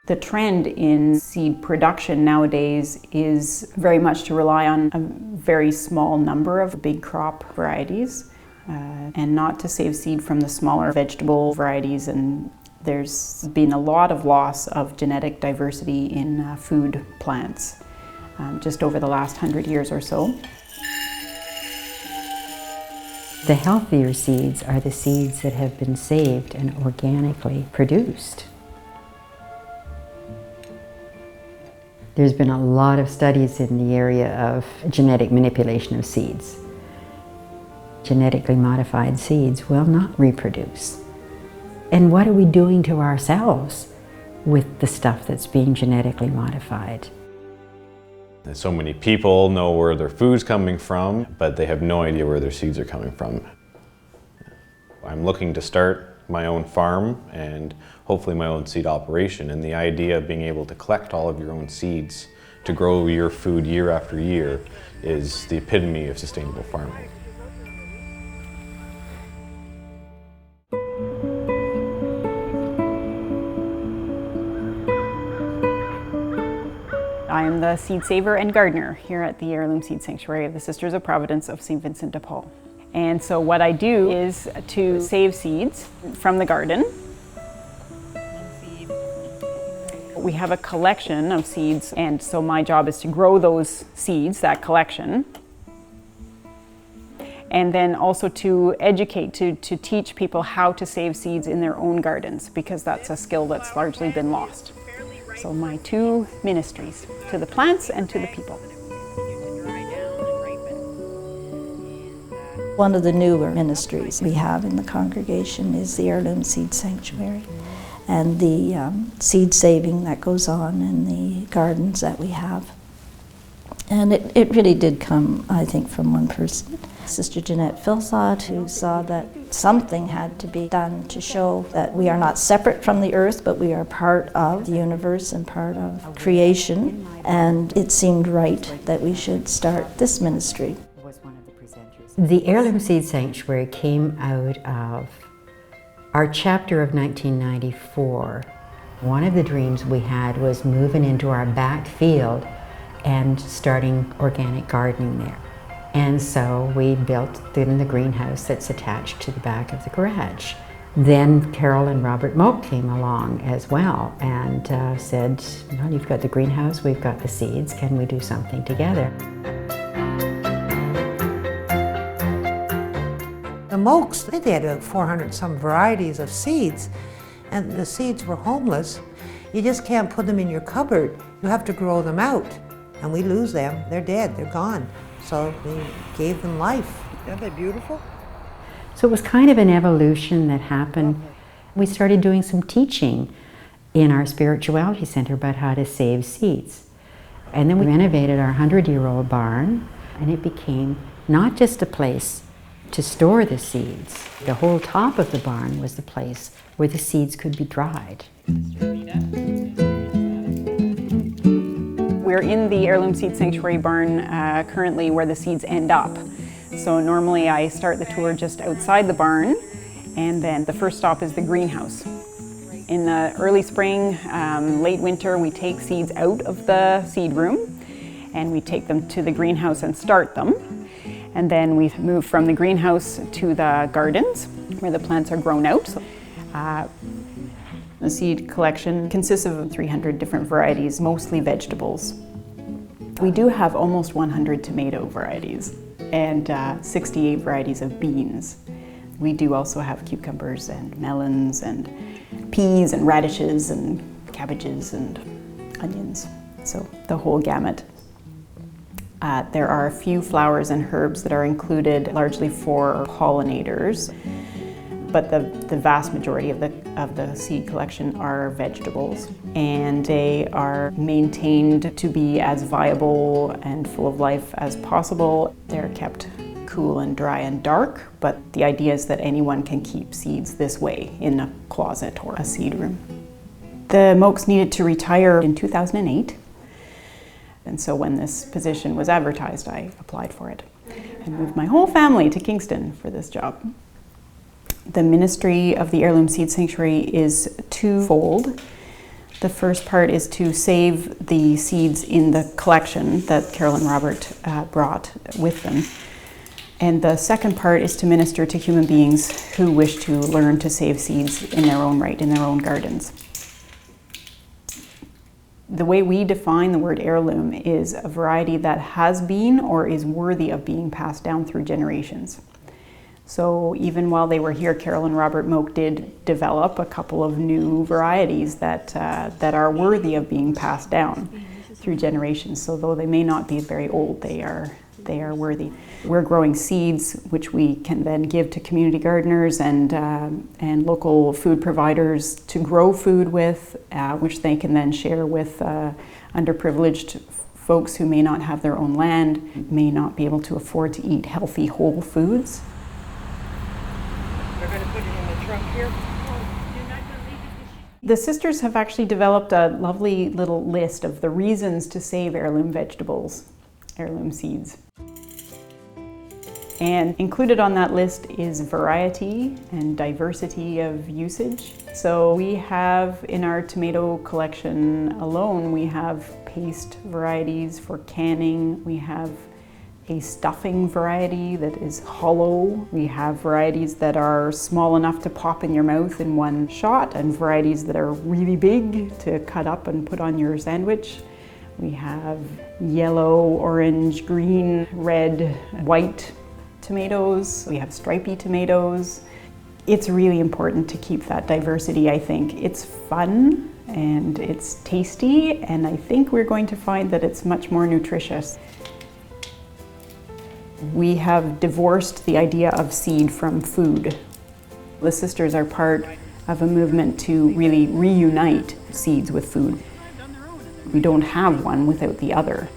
The trend in seed production nowadays is very much to rely on a very small number of big crop varieties and not to save seed from the smaller vegetable varieties. And there's been a lot of loss of genetic diversity in food plants just over the last 100 years or so. The healthier seeds are the seeds that have been saved and organically produced. There's been a lot of studies in the area of genetic manipulation of seeds. Genetically modified seeds will not reproduce. And what are we doing to ourselves with the stuff that's being genetically modified? So many people know where their food's coming from, but they have no idea where their seeds are coming from. I'm looking to start my own farm and hopefully my own seed operation, and the idea of being able to collect all of your own seeds to grow your food year after year is the epitome of sustainable farming. I am the seed saver and gardener here at the Heirloom Seed Sanctuary of the Sisters of Providence of St. Vincent de Paul. And so what I do is to save seeds from the garden. We have a collection of seeds, and so my job is to grow those seeds, that collection, and then also to educate, to teach people how to save seeds in their own gardens, because that's a skill that's largely been lost. So my two ministries, to the plants and to the people. One of the newer ministries we have in the congregation is the Heirloom Seed Sanctuary, and the seed saving that goes on in the gardens that we have. And it really did come, I think, from one person, Sister Jeanette Philsott, who saw that something had to be done to show that we are not separate from the earth, but we are part of the universe and part of creation. And it seemed right that we should start this ministry. The Heirloom Seed Sanctuary came out of our chapter of 1994. One of the dreams we had was moving into our back field and starting organic gardening there. And so we built in the greenhouse that's attached to the back of the garage. Then Carol and Robert Moak came along as well and said, well, you've got the greenhouse, we've got the seeds, can we do something together? The Moaks, they had about 400 some varieties of seeds, and the seeds were homeless. You just can't put them in your cupboard. You have to grow them out, and we lose them. They're dead, they're gone. So we gave them life. Aren't they beautiful? So it was kind of an evolution that happened. We started doing some teaching in our spirituality center about how to save seeds. And then we renovated our 100-year-old barn, and it became not just a place to store the seeds. The whole top of the barn was the place where the seeds could be dried. We're in the Heirloom Seed Sanctuary barn currently where the seeds end up. So normally I start the tour just outside the barn, and then the first stop is the greenhouse. In the early spring, late winter, we take seeds out of the seed room and we take them to the greenhouse and start them. And then we move from the greenhouse to the gardens where the plants are grown out. The seed collection consists of 300 different varieties, mostly vegetables. We do have almost 100 tomato varieties and 68 varieties of beans. We do also have cucumbers and melons and peas and radishes and cabbages and onions, so the whole gamut. There are a few flowers and herbs that are included largely for pollinators, but the vast majority of the seed collection are vegetables, and they are maintained to be as viable and full of life as possible. They're kept cool and dry and dark, but the idea is that anyone can keep seeds this way in a closet or a seed room. The Moaks needed to retire in 2008. And so when this position was advertised, I applied for it and moved my whole family to Kingston for this job. The ministry of the Heirloom Seed Sanctuary is twofold. The first part is to save the seeds in the collection that Carol and Robert brought with them. And the second part is to minister to human beings who wish to learn to save seeds in their own right, in their own gardens. The way we define the word heirloom is a variety that has been or is worthy of being passed down through generations. So even while they were here, Carol and Robert Moak did develop a couple of new varieties that are worthy of being passed down through generations. So though they may not be very old, they are worthy. We're growing seeds which we can then give to community gardeners and local food providers to grow food with, which they can then share with underprivileged folks who may not have their own land, may not be able to afford to eat healthy whole foods. They're going to put it in the trunk here. The sisters have actually developed a lovely little list of the reasons to save heirloom vegetables, heirloom seeds. And included on that list is variety and diversity of usage. So we have in our tomato collection alone, we have paste varieties for canning. We have a stuffing variety that is hollow. We have varieties that are small enough to pop in your mouth in one shot, and varieties that are really big to cut up and put on your sandwich. We have yellow, orange, green, red, white tomatoes. We have stripy tomatoes. It's really important to keep that diversity, I think. It's fun and it's tasty, and I think we're going to find that it's much more nutritious. We have divorced the idea of seed from food. The sisters are part of a movement to really reunite seeds with food. We don't have one without the other.